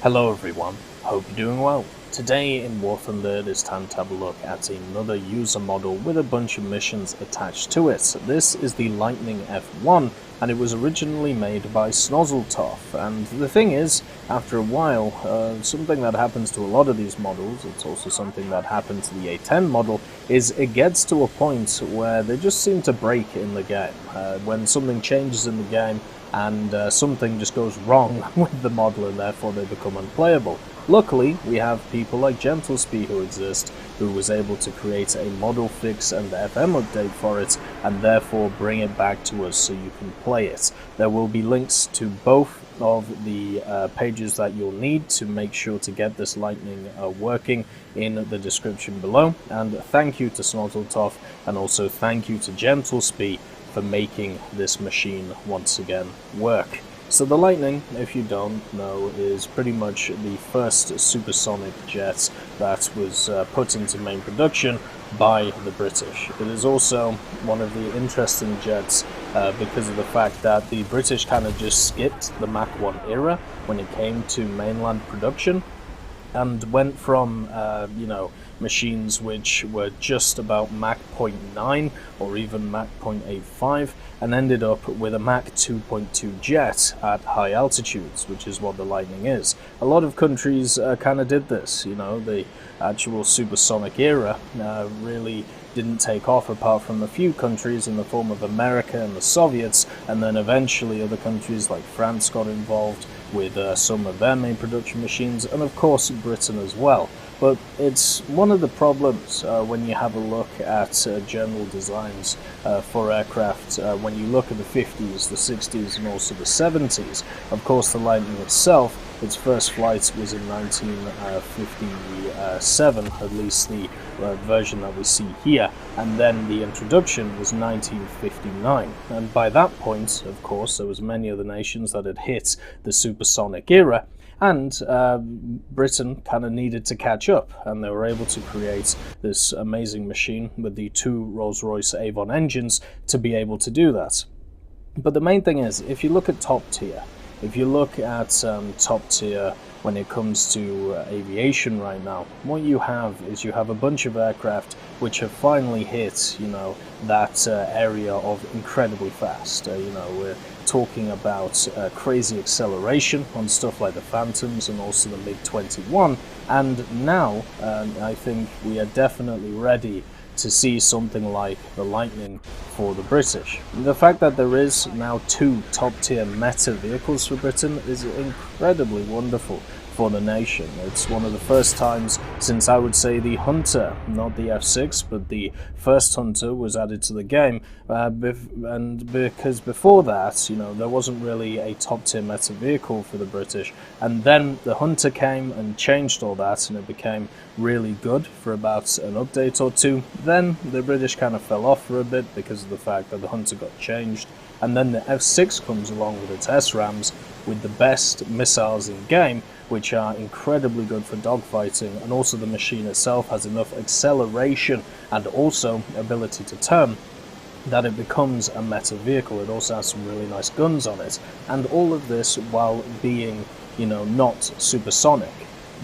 Hello everyone, hope you're doing well. Today in War Thunder it is time to have a look at another user model with a bunch of missions attached to it. This is the Lightning F1 and it was originally made by Snozzeltoff, and the thing is, after a while, something that happens to a lot of these models, it's also something that happened to the A10 model, is it gets to a point where they just seem to break in the game. When something changes in the game, and something just goes wrong with the model and therefore they become unplayable. Luckily, we have people like Gentlespie who exist, who was able to create a model fix and FM update for it, and therefore bring it back to us so you can play it. There will be links to both of the pages that you'll need to make sure to get this Lightning working in the description below, and thank you to Snozzeltoff, and also thank you to Gentlespie for making this machine once again work. So the Lightning, if you don't know, is pretty much the first supersonic jet that was put into main production by the British. It is also one of the interesting jets because of the fact that the British kind of just skipped the Mach 1 era when it came to mainland production, and went from, machines which were just about Mach 0.9 or even Mach 0.85, and ended up with a Mach 2.2 jet at high altitudes, which is what the Lightning is. A lot of countries kind of did this, the actual supersonic era really didn't take off apart from a few countries in the form of America and the Soviets, and then eventually other countries like France got involved with some of their main production machines, and of course Britain as well. But it's one of the problems when you have a look at general designs for aircraft, when you look at the 50s, the 60s and also the 70s. Of course the Lightning itself, its first flight was in 1957, at least the version that we see here, and then the introduction was 1959. And by that point, of course, there was many other nations that had hit the supersonic era, and Britain kind of needed to catch up, and they were able to create this amazing machine with the two Rolls-Royce Avon engines to be able to do that. But the main thing is, if you look at top tier, if you look at top tier when it comes to aviation right now, what you have is you have a bunch of aircraft which have finally hit, that area of incredibly fast. We're talking about crazy acceleration on stuff like the Phantoms and also the MiG-21, and now I think we are definitely ready to see something like the Lightning for the British. The fact that there is now two top-tier meta vehicles for Britain is incredibly wonderful for the nation. It's one of the first times since, I would say, the Hunter, not the F6, but the first Hunter was added to the game, and because before that, there wasn't really a top-tier meta vehicle for the British, and then the Hunter came and changed all that, and it became really good for about an update or two. Then the British kind of fell off for a bit because of the fact that the Hunter got changed, and then the F6 comes along with its SRAMs with the best missiles in game, which are incredibly good for dogfighting, and also the machine itself has enough acceleration and also ability to turn that it becomes a meta vehicle. It also has some really nice guns on it, and all of this while being, not supersonic.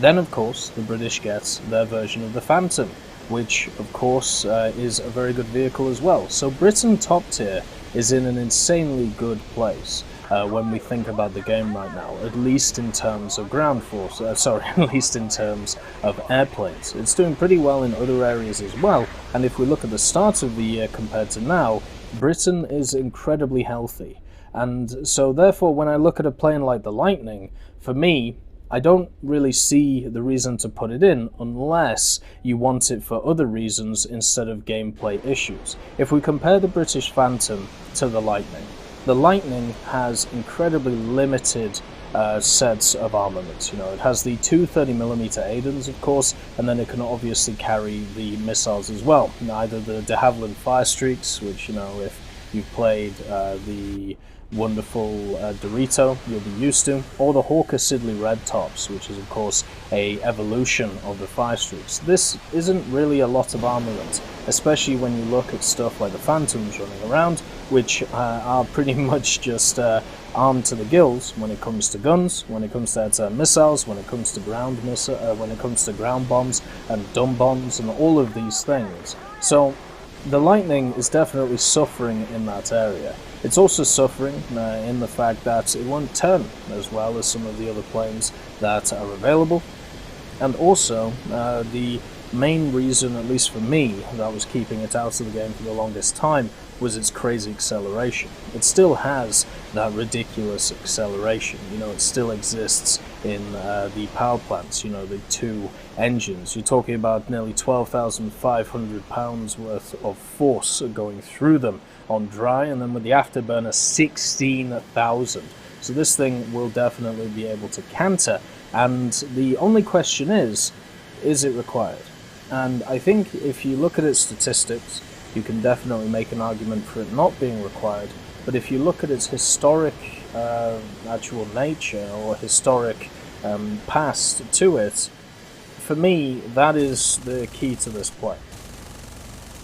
Then of course the British gets their version of the Phantom, which of course is a very good vehicle as well. So Britain top tier is in an insanely good place when we think about the game right now, at least in terms of ground force, at least in terms of airplanes. It's doing pretty well in other areas as well, and if we look at the start of the year compared to now, Britain is incredibly healthy. And so therefore, when I look at a plane like the Lightning, for me, I don't really see the reason to put it in unless you want it for other reasons instead of gameplay issues. If we compare the British Phantom to the Lightning has incredibly limited sets of armament. It has the two 30mm Aidens, of course, and then it can obviously carry the missiles as well. Either the de Havilland Firestreaks, which, if you've played the wonderful Dorito, you'll be used to, or the Hawker Siddeley Red Tops, which is of course a evolution of the Firestreaks. This isn't really a lot of armament, especially when you look at stuff like the Phantoms running around, which are pretty much just armed to the gills when it comes to guns, when it comes to anti missiles, when it comes to when it comes to ground bombs and dumb bombs and all of these things. So the Lightning is definitely suffering in that area. It's also suffering in the fact that it won't turn as well as some of the other planes that are available. And also, the main reason, at least for me, that was keeping it out of the game for the longest time was its crazy acceleration. It still has that ridiculous acceleration. You know, it still exists in the power plants, you know, the two engines. You're talking about nearly 12,500 pounds worth of force going through them on dry, and then with the afterburner, 16,000. So this thing will definitely be able to canter, and the only question is it required? And I think if you look at its statistics, you can definitely make an argument for it not being required. But if you look at its historic actual nature or historic past to it, for me, that is the key to this play.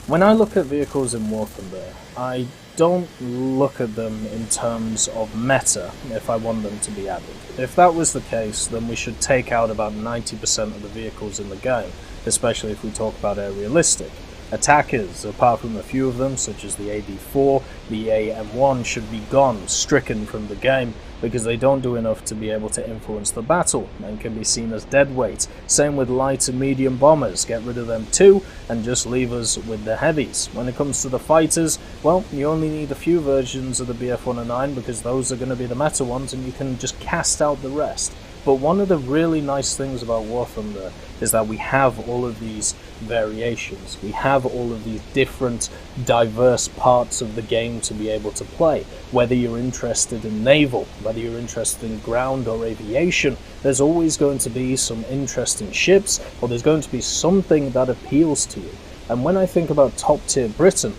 When I look at vehicles in War Thunder, I don't look at them in terms of meta if I want them to be added. If that was the case, then we should take out about 90% of the vehicles in the game, especially if we talk about aerialistic. Attackers, apart from a few of them, such as the AD4, the AM1, should be gone, stricken from the game, because they don't do enough to be able to influence the battle, and can be seen as deadweight. Same with light and medium bombers, get rid of them too, and just leave us with the heavies. When it comes to the fighters, well, you only need a few versions of the BF-109, because those are going to be the meta ones, and you can just cast out the rest. But one of the really nice things about War Thunder is that we have all of these variations. We have all of these different, diverse parts of the game to be able to play. Whether you're interested in naval, whether you're interested in ground or aviation, there's always going to be some interesting ships, or there's going to be something that appeals to you. And when I think about top-tier Britain,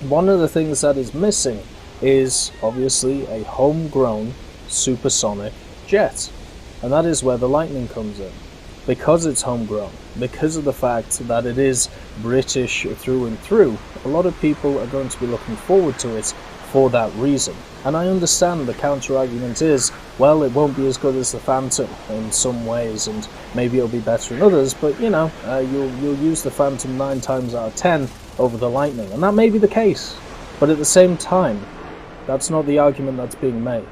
one of the things that is missing is obviously a homegrown supersonic jet. And that is where the Lightning comes in. Because it's homegrown, because of the fact that it is British through and through, a lot of people are going to be looking forward to it for that reason. And I understand the counter-argument is, well, it won't be as good as the Phantom in some ways, and maybe it'll be better in others, but, you know, you'll use the Phantom 9 times out of 10 over the Lightning, and that may be the case. But at the same time, that's not the argument that's being made.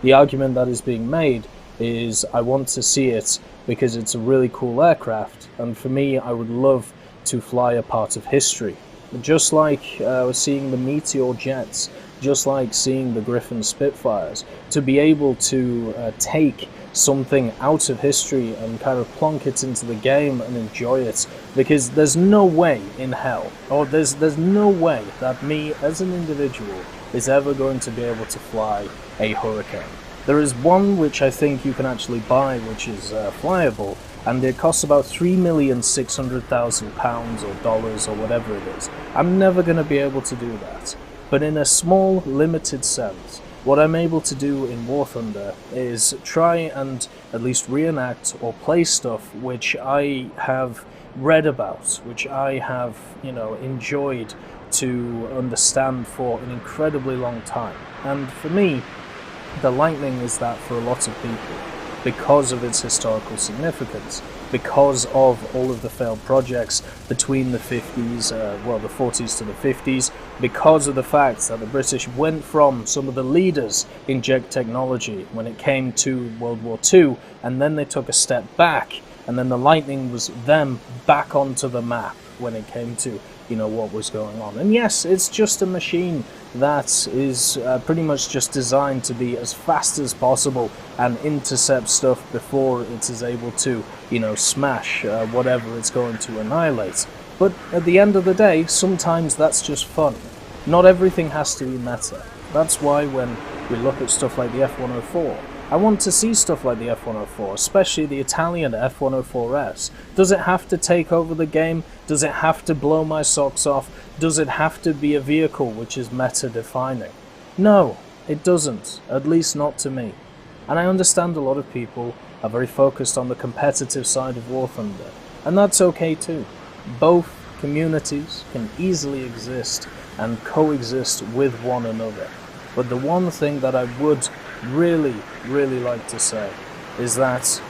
The argument that is being made is I want to see it because it's a really cool aircraft, and for me, I would love to fly a part of history. Just like seeing the Meteor jets, just like seeing the Griffin Spitfires, to be able to take something out of history and kind of plonk it into the game and enjoy it, because there's no way in hell, or there's no way that me as an individual is ever going to be able to fly a Hurricane. There is one which I think you can actually buy, which is flyable, and it costs about £3,600,000 or dollars or whatever it is. I'm never going to be able to do that. But in a small, limited sense, what I'm able to do in War Thunder is try and at least reenact or play stuff which I have read about, which I have, enjoyed to understand for an incredibly long time. And for me, the Lightning is that for a lot of people, because of its historical significance, because of all of the failed projects between the 50s, the 40s to the 50s, because of the fact that the British went from some of the leaders in jet technology when it came to World War II, and then they took a step back, and then the Lightning was them back onto the map when it came to what was going on. And yes, it's just a machine that is pretty much just designed to be as fast as possible and intercept stuff before it is able to, smash whatever it's going to annihilate. But at the end of the day, sometimes that's just fun. Not everything has to be meta. That's why when we look at stuff like the F-104, I want to see stuff like the F-104, especially the Italian F-104S. Does it have to take over the game? Does it have to blow my socks off? Does it have to be a vehicle which is meta-defining? No, it doesn't, at least not to me. And I understand a lot of people are very focused on the competitive side of War Thunder, and that's okay too. Both communities can easily exist and coexist with one another. But the one thing that I would really, really like to say is that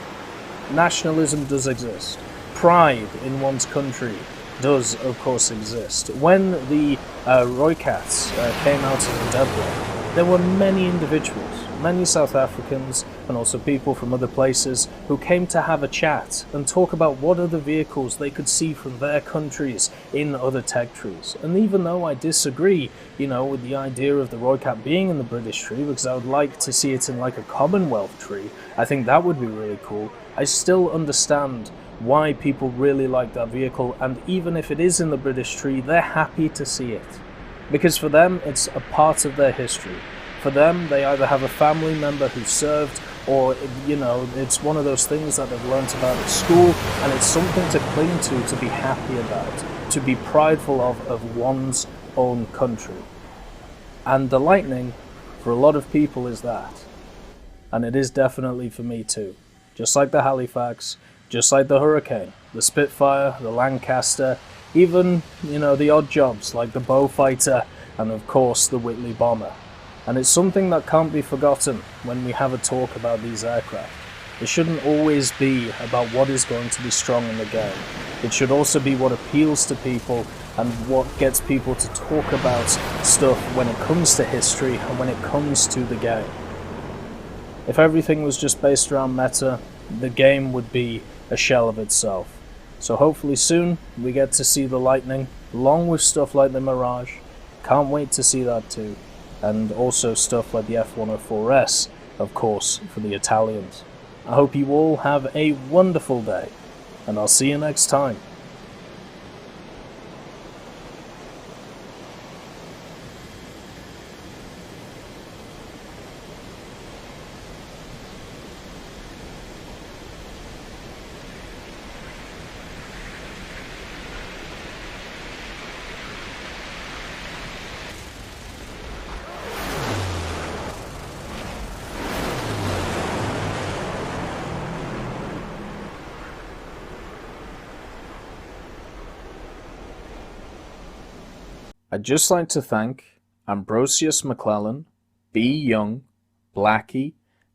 nationalism does exist. Pride in one's country does, of course, exist. When the Roycats came out of the deadlock, there were many individuals, many South Africans, and also people from other places who came to have a chat and talk about what other vehicles they could see from their countries in other tech trees. And even though I disagree, with the idea of the Roycat being in the British tree, because I would like to see it in like a Commonwealth tree, I think that would be really cool, I still understand why people really like that vehicle, and even if it is in the British tree, they're happy to see it. Because for them, it's a part of their history. For them, they either have a family member who served, or, it's one of those things that they've learnt about at school, and it's something to cling to be happy about, to be prideful of one's own country. And the Lightning, for a lot of people, is that. And it is definitely for me too. Just like the Halifax, just like the Hurricane, the Spitfire, the Lancaster, even, the odd jobs like the Beaufighter, and of course the Whitley Bomber. And it's something that can't be forgotten when we have a talk about these aircraft. It shouldn't always be about what is going to be strong in the game. It should also be what appeals to people and what gets people to talk about stuff when it comes to history and when it comes to the game. If everything was just based around meta, the game would be a shell of itself. So hopefully soon we get to see the Lightning, along with stuff like the Mirage. Can't wait to see that too. And also stuff like the F104S, of course, for the Italians. I hope you all have a wonderful day, and I'll see you next time. I'd just like to thank Ambrosius McClellan, B. Young, Blackie,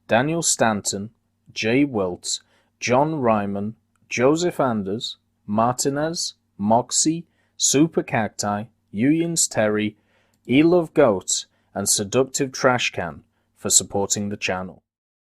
Daniel Stanton, Jay Wilt, John Ryman, Joseph Anders, Martinez, Moxie, Super Cacti, Uyans Terry, Elove Goat, and Seductive Trashcan for supporting the channel.